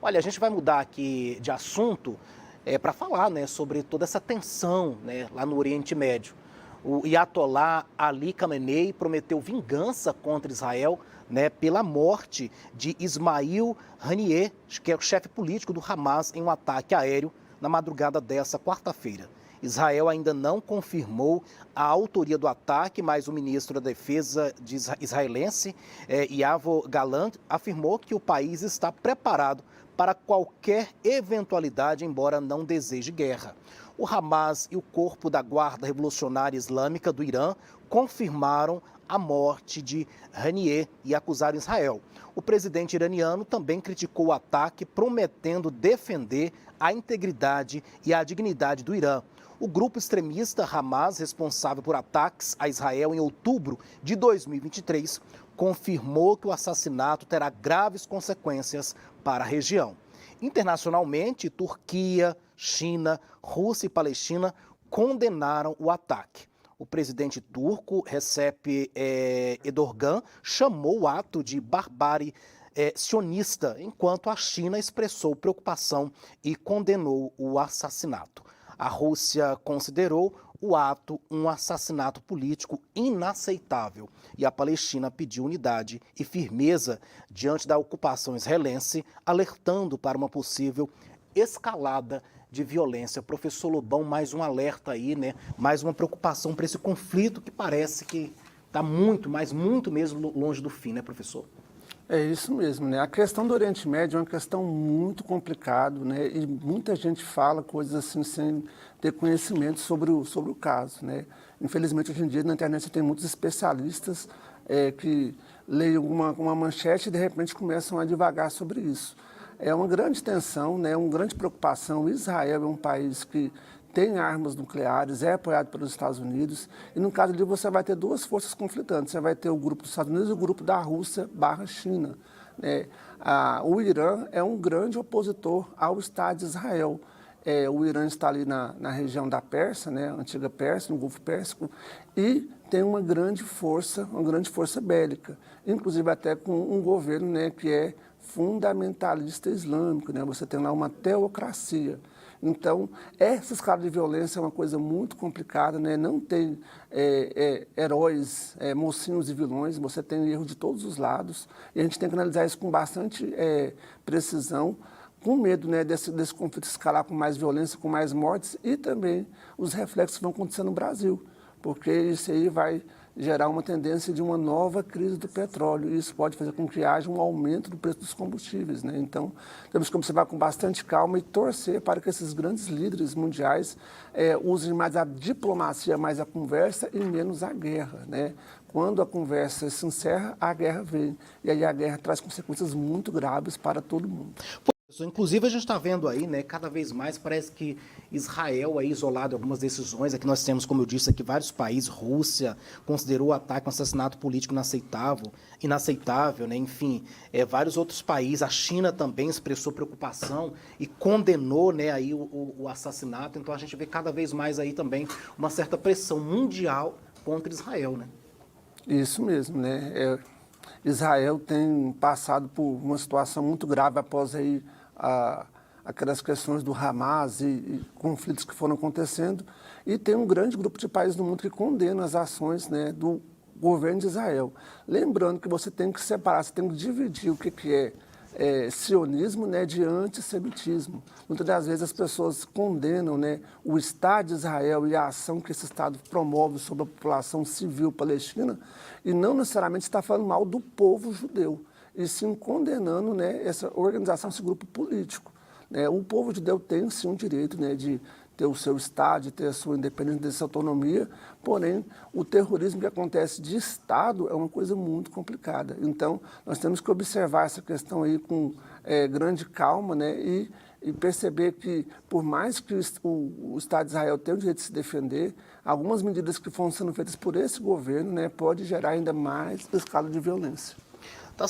Olha, a gente vai mudar aqui de assunto para falar, né, sobre toda essa tensão, né, lá no Oriente Médio. O Ayatollah Ali Khamenei prometeu vingança contra Israel, né, pela morte de Ismail Haniyeh, que é o chefe político do Hamas, em um ataque aéreo na madrugada dessa quarta-feira. Israel ainda não confirmou a autoria do ataque, mas o ministro da Defesa israelense, Yoav Gallant, afirmou que o país está preparado para qualquer eventualidade, embora não deseje guerra. O Hamas e o Corpo da Guarda Revolucionária Islâmica do Irã confirmaram a morte de Haniyeh e acusaram Israel. O presidente iraniano também criticou o ataque, prometendo defender a integridade e a dignidade do Irã. O grupo extremista Hamas, responsável por ataques a Israel em outubro de 2023, confirmou que o assassinato terá graves consequências para a região. Internacionalmente, Turquia, China, Rússia e Palestina condenaram o ataque. O presidente turco, Recep Erdogan, chamou o ato de barbárie sionista, enquanto a China expressou preocupação e condenou o assassinato. A Rússia considerou o ato um assassinato político inaceitável e a Palestina pediu unidade e firmeza diante da ocupação israelense, alertando para uma possível escalada de violência. Professor Lobão, mais um alerta aí, né? Mais uma preocupação para esse conflito que parece que está muito, mas muito mesmo longe do fim, né, professor? É isso mesmo, né? A questão do Oriente Médio é uma questão muito complicada, né? E muita gente fala coisas assim sem ter conhecimento sobre o caso, né? Infelizmente, hoje em dia, na internet, você tem muitos especialistas que leem uma manchete e, de repente, começam a divagar sobre isso. É uma grande tensão, né? Uma grande preocupação. Israel é um país que tem armas nucleares, é apoiado pelos Estados Unidos, e no caso ali você vai ter duas forças conflitantes, você vai ter o grupo dos Estados Unidos e o grupo da Rússia/China. Né? O Irã é um grande opositor ao Estado de Israel. O Irã está ali na região da Pérsia, né? Antiga Pérsia, no Golfo Pérsico, e tem uma grande força bélica, inclusive até com um governo, né, que é fundamentalista islâmico, né? Você tem lá uma teocracia. Então, essa escala de violência é uma coisa muito complicada, né? Não tem heróis, mocinhos e vilões, você tem erro de todos os lados, e a gente tem que analisar isso com bastante precisão, com medo, né, desse conflito escalar com mais violência, com mais mortes, e também os reflexos que vão acontecer no Brasil, porque isso aí vai gerar uma tendência de uma nova crise do petróleo, e isso pode fazer com que haja um aumento do preço dos combustíveis, né? Então, temos que observar com bastante calma e torcer para que esses grandes líderes mundiais usem mais a diplomacia, mais a conversa e menos a guerra, né? Quando a conversa se encerra, a guerra vem, e aí a guerra traz consequências muito graves para todo mundo. Inclusive, a gente está vendo aí, né, cada vez mais parece que Israel é isolado em algumas decisões. Aqui nós temos, como eu disse, aqui vários países. Rússia considerou o ataque um assassinato político inaceitável, né? Enfim, vários outros países. A China também expressou preocupação e condenou, né, aí o assassinato. Então a gente vê cada vez mais aí também uma certa pressão mundial contra Israel, né? Isso mesmo, né? Israel tem passado por uma situação muito grave após aí aquelas questões do Hamas e conflitos que foram acontecendo, e tem um grande grupo de países no mundo que condena as ações, né, do governo de Israel. Lembrando que você tem que separar, você tem que dividir o que é sionismo, né, de antissemitismo. Muitas das vezes as pessoas condenam, né, o Estado de Israel e a ação que esse Estado promove sobre a população civil palestina, e não necessariamente está falando mal do povo judeu, e sim condenando, né, essa organização, esse grupo político. O povo judeu tem sim um direito, né, de ter o seu Estado, de ter a sua independência, de sua autonomia, porém, o terrorismo que acontece de Estado é uma coisa muito complicada. Então, nós temos que observar essa questão aí com grande calma, né, e perceber que, por mais que o Estado de Israel tenha o direito de se defender, algumas medidas que foram sendo feitas por esse governo, né, pode gerar ainda mais escala de violência. Tá